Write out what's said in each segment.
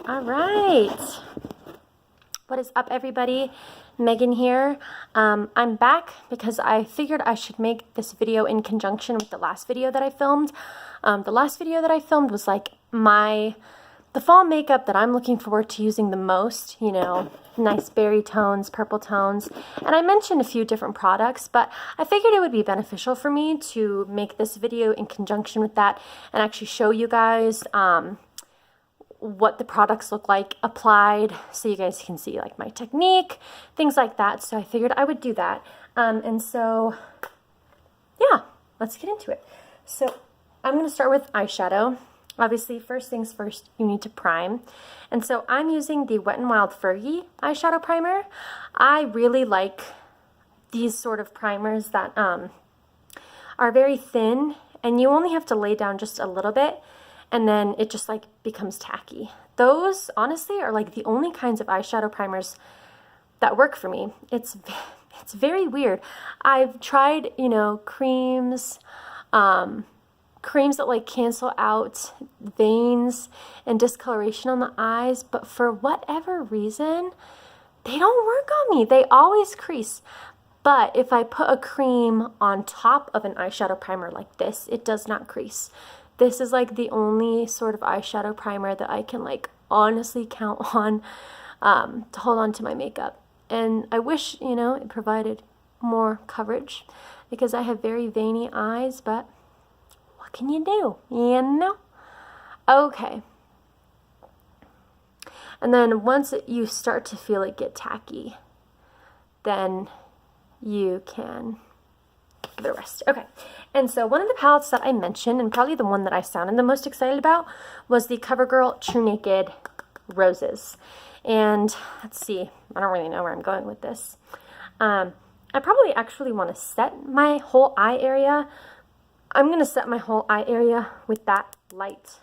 All right. What is up, everybody? Megan here. I'm back because I figured I should make this video in conjunction with the last video that I filmed. The last video that I filmed was like the fall makeup that I'm looking forward to using the most, you know, nice berry tones, purple tones, and I mentioned a few different products, but I figured it would be beneficial for me to make this video in conjunction with that and actually show you guys what the products look like applied, so you guys can see like my technique, things like that. So I figured I would do that. And so, yeah, let's get into it. So I'm going to start with eyeshadow. Obviously, first things first, you need to prime. And so I'm using the Wet n Wild Fergie eyeshadow primer. I really like these sort of primers that are very thin, and you only have to lay down just a little bit, and then it just like becomes tacky. Those honestly are like the only kinds of eyeshadow primers that work for me. It's very weird. I've tried, you know, creams that like cancel out veins and discoloration on the eyes, but for whatever reason, they don't work on me. They always crease. But if I put a cream on top of an eyeshadow primer like this, it does not crease. This is like the only sort of eyeshadow primer that I can like honestly count on to hold on to my makeup. And I wish, you know, it provided more coverage because I have very veiny eyes, but what can you do, you know? Okay. And then once you start to feel it get tacky, then you can the rest. Okay, and so one of the palettes that I mentioned, and probably the one that I sounded the most excited about, was the CoverGirl True Naked Roses. And let's see, I don't really know where I'm going with this. I probably actually want to set my whole eye area. I'm going to set my whole eye area with that light,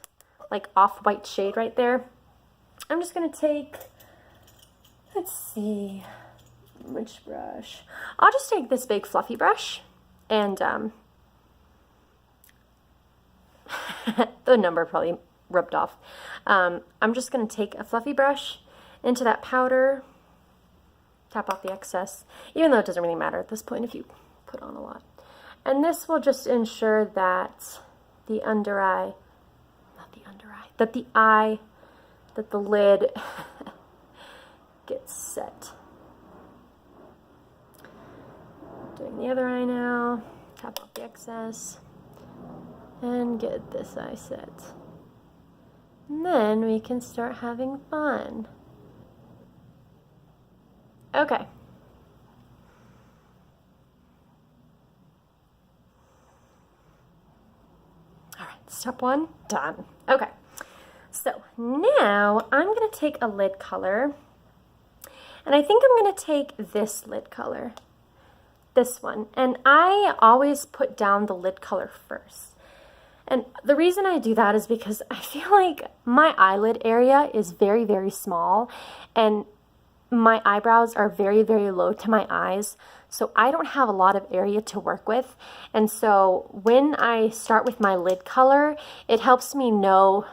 like off-white shade right there. I'm just going to take, let's see, which brush? I'll just take this big fluffy brush. And the number probably rubbed off. I'm just going to take a fluffy brush into that powder, tap off the excess, even though it doesn't really matter at this point if you put on a lot. And this will just ensure that the under eye, that the lid gets set. Doing the other eye now, tap off the excess, and get this eye set. And then we can start having fun. Okay. All right, step one, done. Okay, so now I'm going to take a lid color, and I think I'm going to take this lid color. This one, and I always put down the lid color first. And the reason I do that is because I feel like my eyelid area is very, very small, and my eyebrows are very, very low to my eyes, so I don't have a lot of area to work with. And so when I start with my lid color, it helps me know,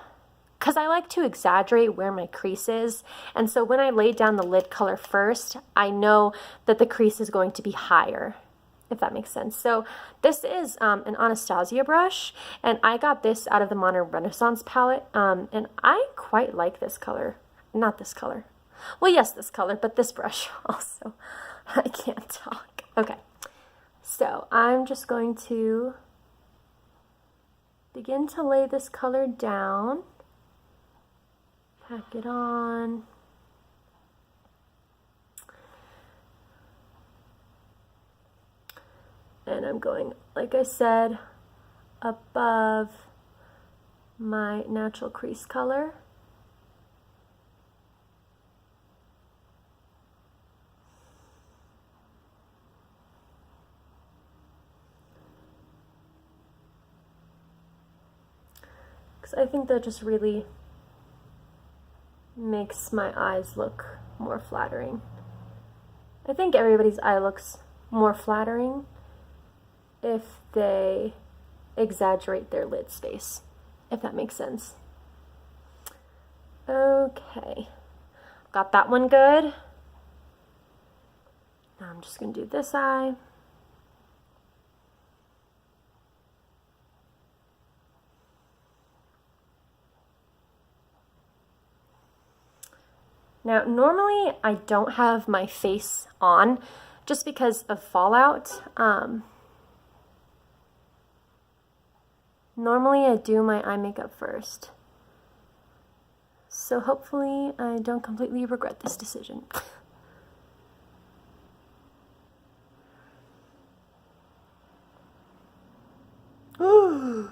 because I like to exaggerate where my crease is, and so when I lay down the lid color first, I know that the crease is going to be higher, if that makes sense. So this is an Anastasia brush, and I got this out of the Modern Renaissance palette, and I quite like this color. Not this color. Well, yes, this color, but this brush also. I can't talk. Okay, so I'm just going to begin to lay this color down. Pack it on. And I'm going, like I said, above my natural crease color. Because I think that just really makes my eyes look more flattering. I think everybody's eye looks more flattering if they exaggerate their lid space, if that makes sense. Okay, got that one good. Now I'm just going to do this eye. Now, normally I don't have my face on just because of fallout. Normally I do my eye makeup first. So hopefully I don't completely regret this decision. Oops.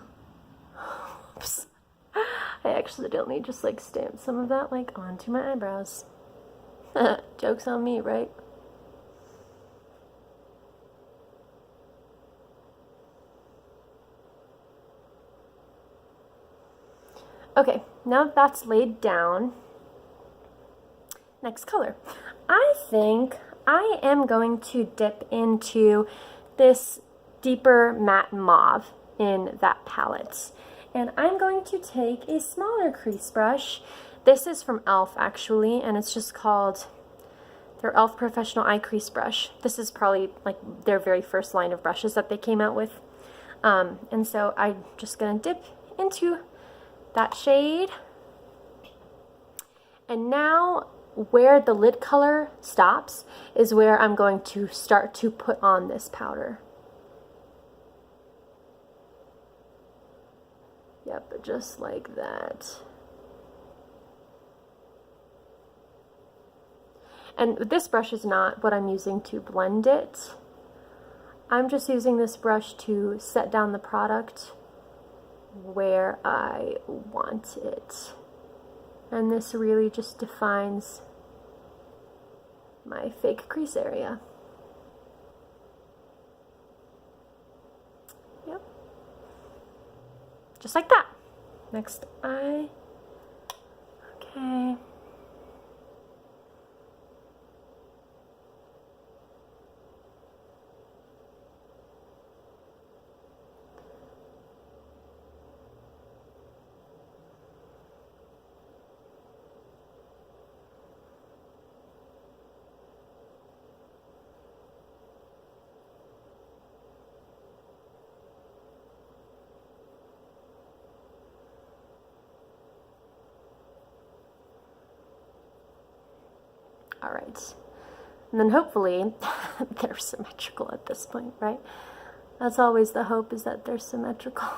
I accidentally just like stamped some of that like onto my eyebrows. Joke's on me, right? Okay, now that that's laid down, next color. I think I am going to dip into this deeper matte mauve in that palette. And I'm going to take a smaller crease brush. This is from e.l.f. actually, and it's just called their e.l.f. Professional Eye Crease Brush. This is probably like their very first line of brushes that they came out with. And so I'm just gonna dip into that shade. And now where the lid color stops is where I'm going to start to put on this powder. Yep, just like that. And this brush is not what I'm using to blend it. I'm just using this brush to set down the product where I want it. And this really just defines my fake crease area. Yep. Just like that. Next eye. Okay. All right, and then hopefully they're symmetrical at this point, right? That's always the hope, is that they're symmetrical.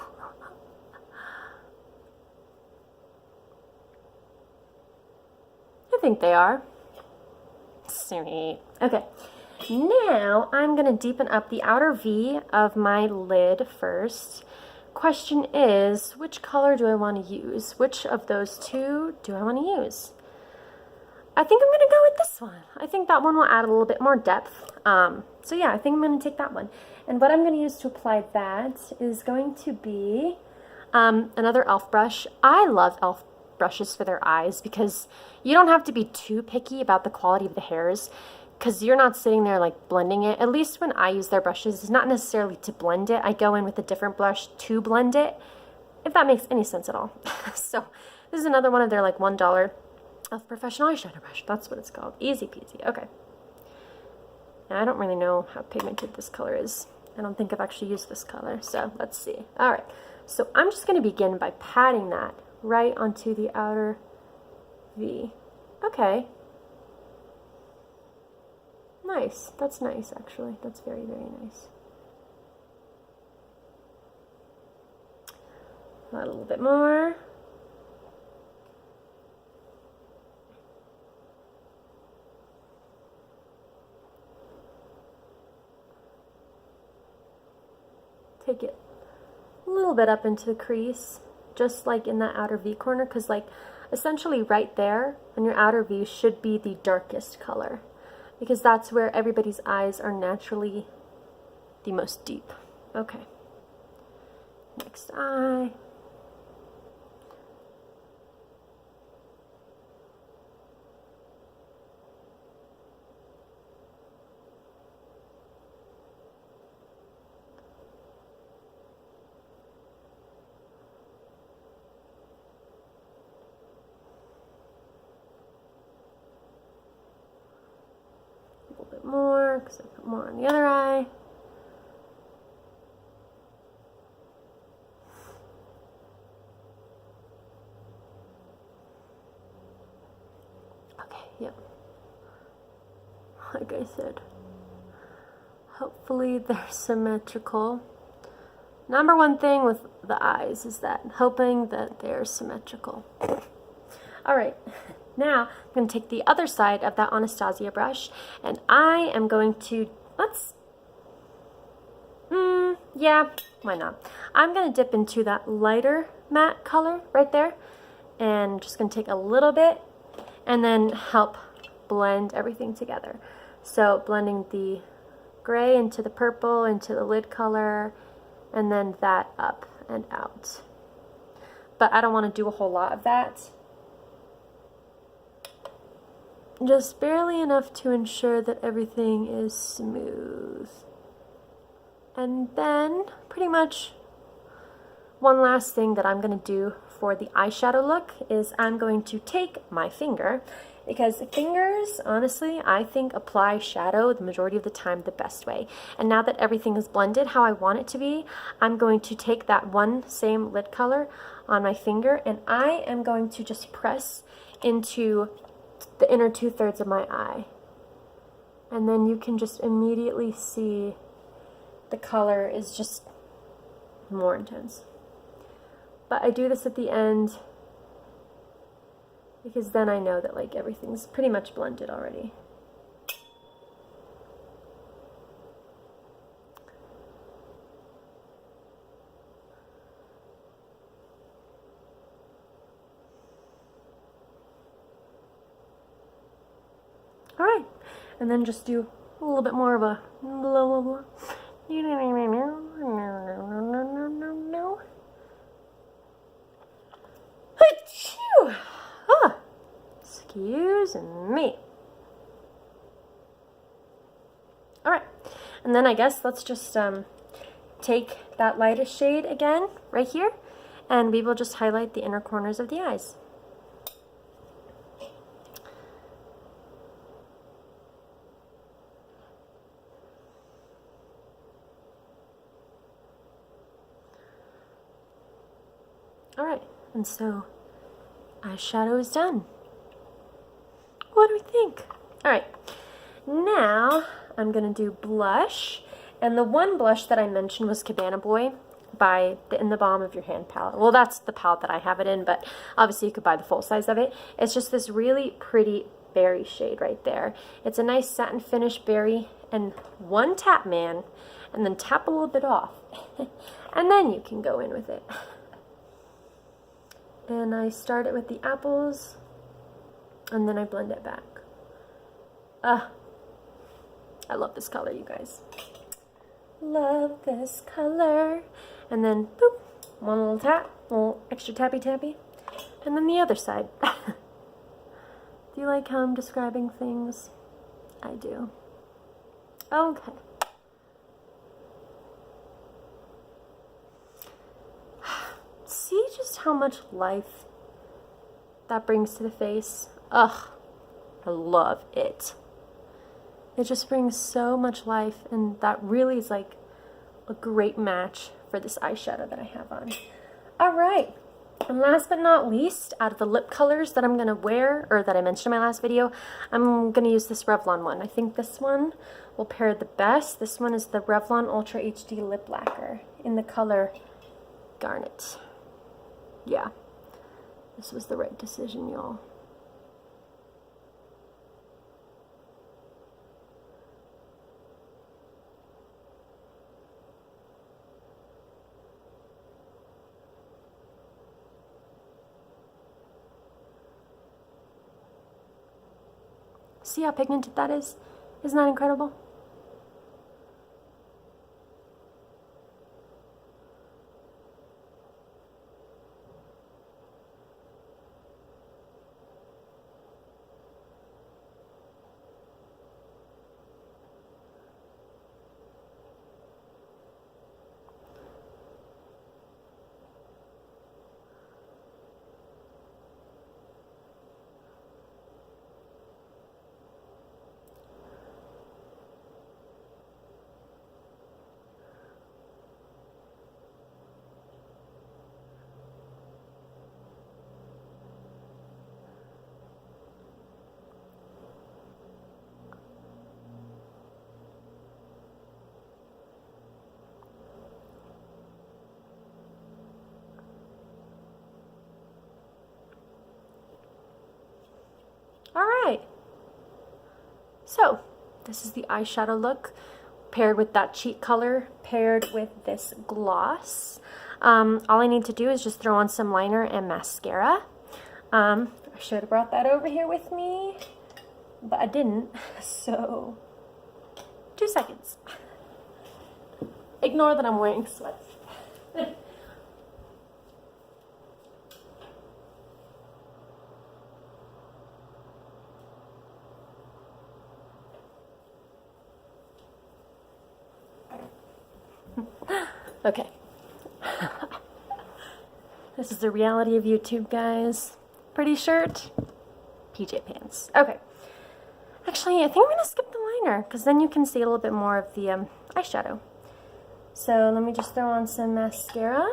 I think they are. Sweet. Okay, now I'm gonna deepen up the outer V of my lid first. Question is, which color do I want to use? Which of those two do I want to use? I think I'm gonna go with this one. I think that one will add a little bit more depth. So yeah, I think I'm gonna take that one. And what I'm gonna use to apply that is going to be another e.l.f. brush. I love e.l.f. brushes for their eyes because you don't have to be too picky about the quality of the hairs, because you're not sitting there like blending it. At least when I use their brushes, it's not necessarily to blend it. I go in with a different brush to blend it, if that makes any sense at all. So this is another one of their like $1 e.l.f. Professional Eyeshadow Brush. That's what it's called. Easy peasy. Okay. Now, I don't really know how pigmented this color is. I don't think I've actually used this color, so let's see. All right. So I'm just going to begin by patting that right onto the outer V. Okay. Nice. That's nice, actually. That's very, very nice. Add a little bit more. Take it a little bit up into the crease, just like in that outer V corner, because like essentially right there on your outer V should be the darkest color, because that's where everybody's eyes are naturally the most deep. Okay. Next eye. more because I put more on the other eye. Okay, yep. Like I said, hopefully they're symmetrical. Number one thing with the eyes is that hoping that they're symmetrical. All right, now I'm going to take the other side of that Anastasia brush, and I am going to, yeah, why not? I'm going to dip into that lighter matte color right there, and just going to take a little bit and then help blend everything together. So blending the gray into the purple, into the lid color, and then that up and out. But I don't want to do a whole lot of that. Just barely enough to ensure that everything is smooth. And then pretty much one last thing that I'm going to do for the eyeshadow look is I'm going to take my finger, because fingers, honestly, I think apply shadow the majority of the time the best way. And now that everything is blended how I want it to be, I'm going to take that one same lid color on my finger, and I am going to just press into the inner 2/3 of my eye. And then you can just immediately see the color is just more intense. But I do this at the end because then I know that like everything's pretty much blended already. All right, and then just do a little bit more of a blah blah blah. No. Achoo! Ah, excuse me. All right, and then I guess let's just take that lightest shade again right here, and we will just highlight the inner corners of the eyes. All right, and so eyeshadow is done. What do we think? All right, now I'm gonna do blush, and the one blush that I mentioned was Cabana Boy by the In the Balm of Your Hand palette. Well, that's the palette that I have it in, but obviously you could buy the full size of it. It's just this really pretty berry shade right there. It's a nice satin finish berry, and one tap, man, and then tap a little bit off, and then you can go in with it. And I start it with the apples, and then I blend it back. I love this color, you guys. Love this color. And then, boop, one little tap, little extra tappy tappy. And then the other side. Do you like how I'm describing things? I do. Okay. See just how much life that brings to the face? Ugh, I love it. It just brings so much life, and that really is like a great match for this eyeshadow that I have on. All right, and last but not least, out of the lip colors that I'm gonna wear, or that I mentioned in my last video, I'm gonna use this Revlon one. I think this one will pair the best. This one is the Revlon Ultra HD Lip Lacquer in the color Garnet. Yeah, this was the right decision, y'all. See how pigmented that is? Isn't that incredible? All right. So this is the eyeshadow look paired with that cheek color, paired with this gloss. All I need to do is just throw on some liner and mascara. I should have brought that over here with me, but I didn't, so 2 seconds. Ignore that I'm wearing sweats. Okay. This is the reality of YouTube, guys. Pretty shirt, PJ pants. Okay. Actually, I think I'm going to skip the liner, because then you can see a little bit more of the eyeshadow. So let me just throw on some mascara.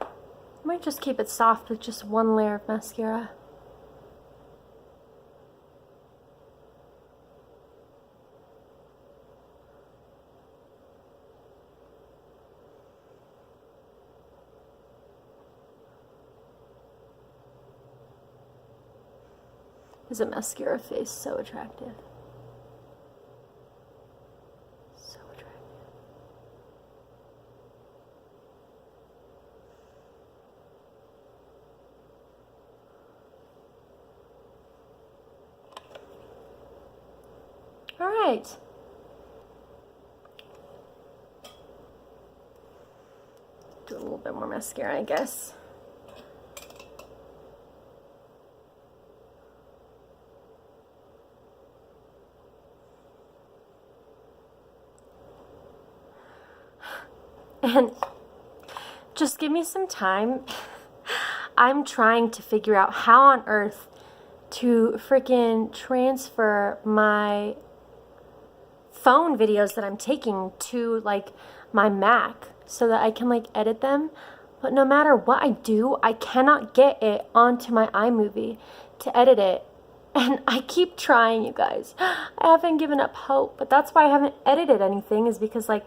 I might just keep it soft with just one layer of mascara. Isn't mascara face so attractive? So attractive. All right. Do a little bit more mascara, I guess. And just give me some time. I'm trying to figure out how on earth to freaking transfer my phone videos that I'm taking to like my Mac so that I can like edit them. But no matter what I do, I cannot get it onto my iMovie to edit it. And I keep trying, you guys. I haven't given up hope, but that's why I haven't edited anything, is because like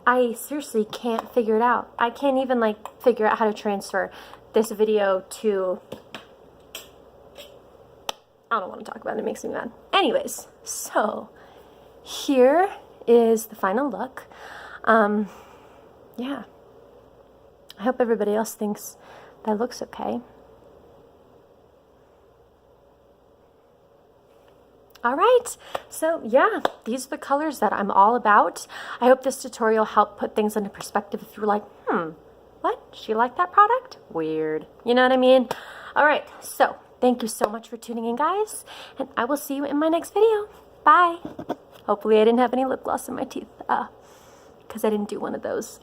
I seriously can't figure it out. I can't even like figure out how to transfer this video to, I don't want to talk about it, it makes me mad. Anyways, so here is the final look. Yeah. I hope everybody else thinks that looks okay. All right, so yeah, these are the colors that I'm all about. I hope this tutorial helped put things into perspective if you were like, what? She liked that product? Weird. You know what I mean? All right, so thank you so much for tuning in, guys, and I will see you in my next video. Bye. Hopefully I didn't have any lip gloss in my teeth, because I didn't do one of those.